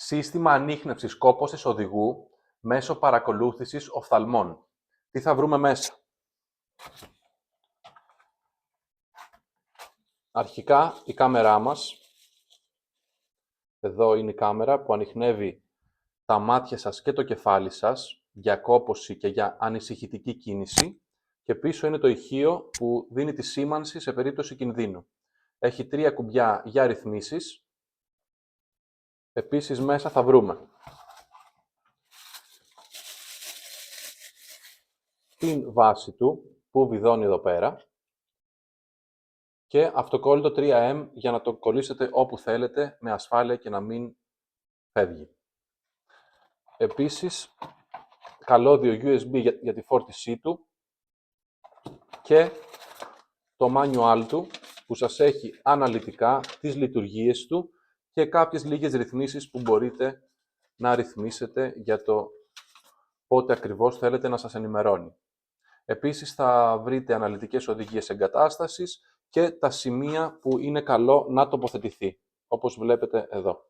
Σύστημα ανίχνευσης κόπωσης οδηγού μέσω παρακολούθησης οφθαλμών. Τι θα βρούμε μέσα? Αρχικά, η κάμερά μας. Εδώ είναι η κάμερα που ανιχνεύει τα μάτια σας και το κεφάλι σας για κόπωση και για ανησυχητική κίνηση. Και πίσω είναι το ηχείο που δίνει τη σήμανση σε περίπτωση κινδύνου. Έχει 3 κουμπιά για ρυθμίσεις. Επίσης, μέσα θα βρούμε την βάση του, που βιδώνει εδώ πέρα, και αυτοκόλλητο 3M για να το κολλήσετε όπου θέλετε με ασφάλεια και να μην φεύγει. Επίσης, καλώδιο USB για τη φόρτισή του και το manual του που σας έχει αναλυτικά τις λειτουργίες του και κάποιες λίγες ρυθμίσεις που μπορείτε να ρυθμίσετε για το πότε ακριβώς θέλετε να σας ενημερώνει. Επίσης, θα βρείτε αναλυτικές οδηγίες εγκατάστασης και τα σημεία που είναι καλό να τοποθετηθεί, όπως βλέπετε εδώ.